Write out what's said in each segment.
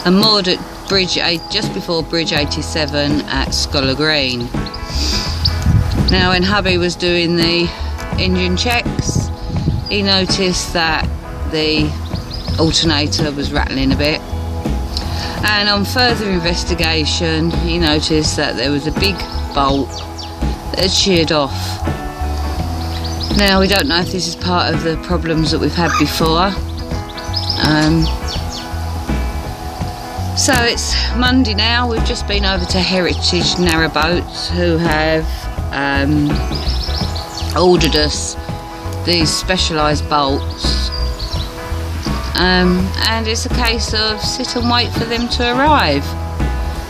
and moored at bridge just before bridge 87 at Scholar Green. Now when hubby was doing the engine checks, he noticed that the alternator was rattling a bit, and on further investigation he noticed that there was a big bolt that had sheared off. Now we don't know if this is part of the problems that we've had before. So it's Monday now. We've just been over to Heritage Narrowboats, who have ordered us these specialised bolts, and it's a case of sit and wait for them to arrive.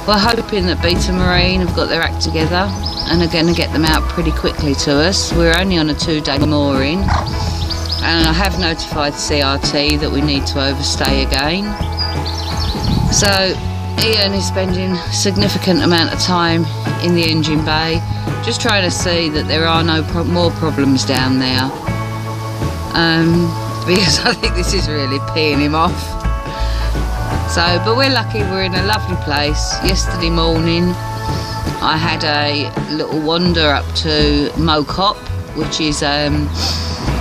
We're hoping that Beta Marine have got their act together and are going to get them out pretty quickly to us. We're only on a 2-day mooring, and I have notified CRT that we need to overstay again. So Ian is spending a significant amount of time in the engine bay, just trying to see that there are no more problems down there, because I think this is really peeing him off. So, but we're lucky, we're in a lovely place. Yesterday morning I had a little wander up to Mocop, which is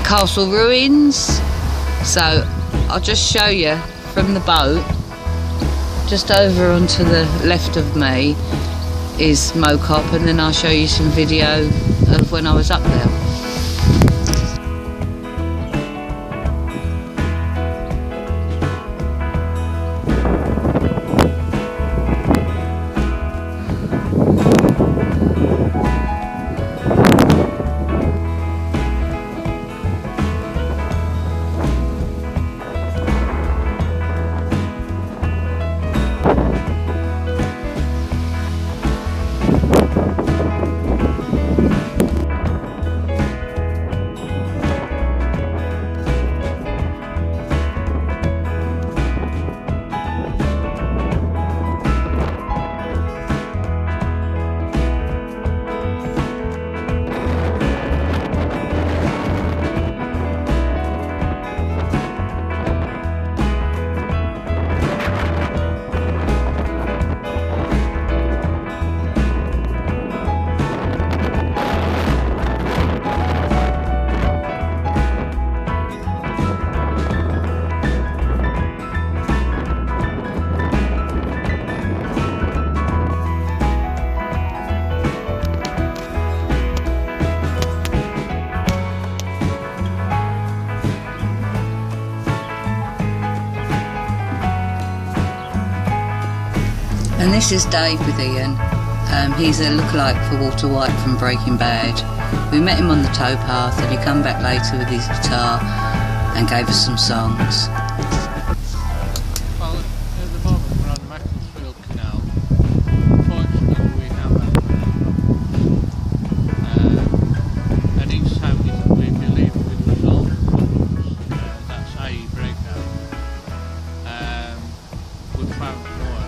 castle ruins. So I'll just show you from the boat. Just over onto the left of me is Mocop, and then I'll show you some video of when I was up there. And this is Dave with Ian. He's a lookalike for Walter White from Breaking Bad. We met him on the towpath, and he come back later with his guitar and gave us some songs. Well, at the moment we're on the Maccelsfield Canal. Unfortunately we have had problems. And each time we believe we resolve the problems, that's i.e. breakdown, we've found more.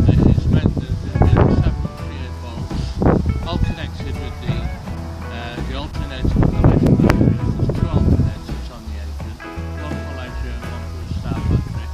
It's meant that there's been 7 sheared bolts, all connected with the alternator for the leisure battery. There's 2 alternators on the engine, one for leisure and one for the star battery.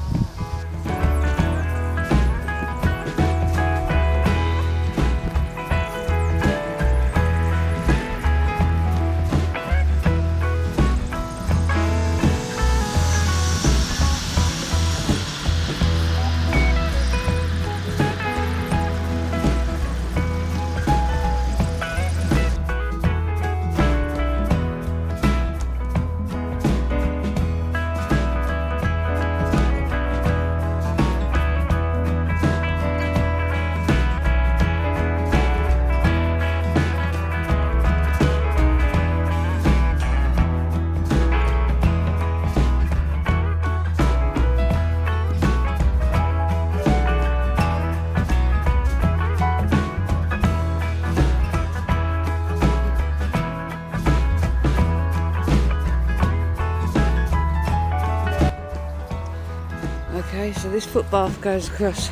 Okay, so this footpath goes across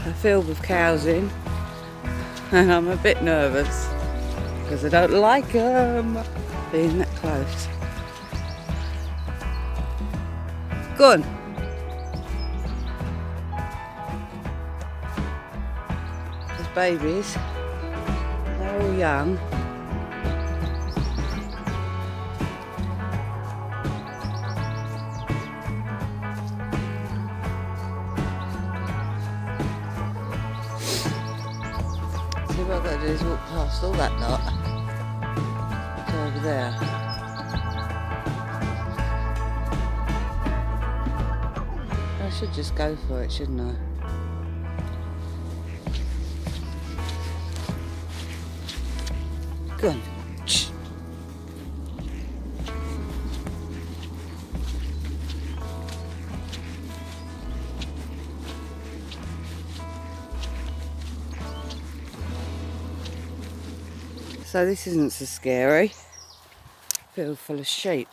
a field with cows in, and I'm a bit nervous because I don't like them being that close. Go on. babies. They're all young. See, what I've got to do is walk past all that lot to over there. I should just go for it, shouldn't I? Go on. Shh. So this isn't so scary. Field full of sheep.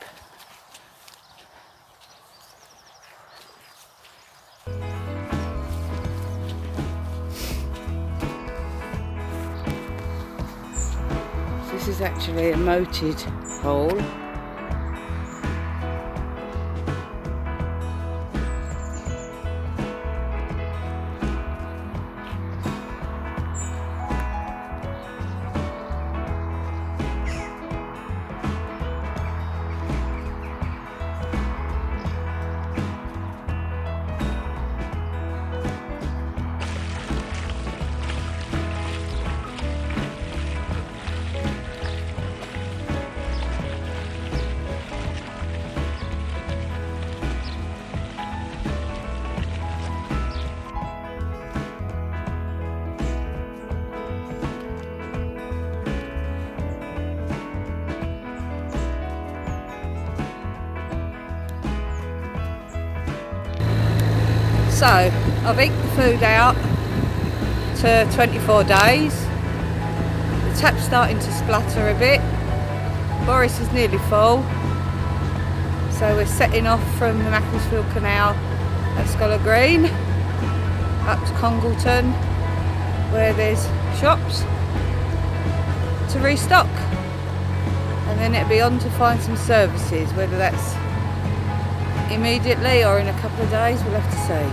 This is actually a moated hole. So, I've eaten the food out to 24 days. The tap's starting to splutter a bit. Boris is nearly full. So we're setting off from the Maccelsfield Canal at Scholar Green up to Congleton, where there's shops to restock. And then it'll be on to find some services, whether that's immediately or in a couple of days, we'll have to see.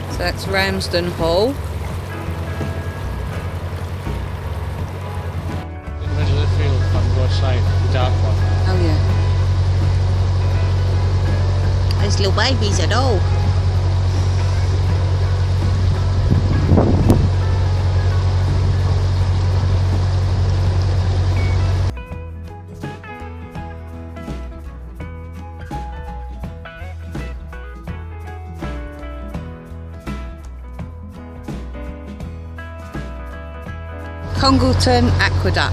So that's Ramsden Hall. In the middle of the field on the right side, the dark one. Oh yeah. There's little babies at all. Congleton Aqueduct.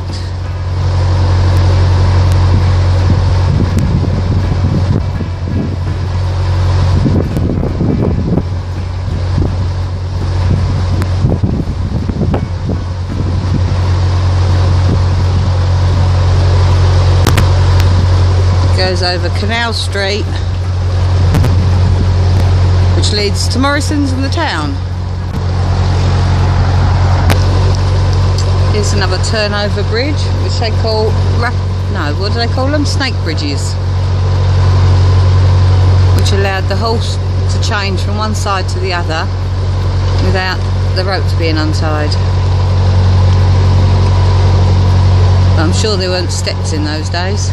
Goes over Canal Street, which leads to Morrison's and the town. Here's another turnover bridge, which they call, what do they call them? Snake bridges. Which allowed the horse to change from one side to the other without the ropes being untied. But I'm sure there weren't steps in those days.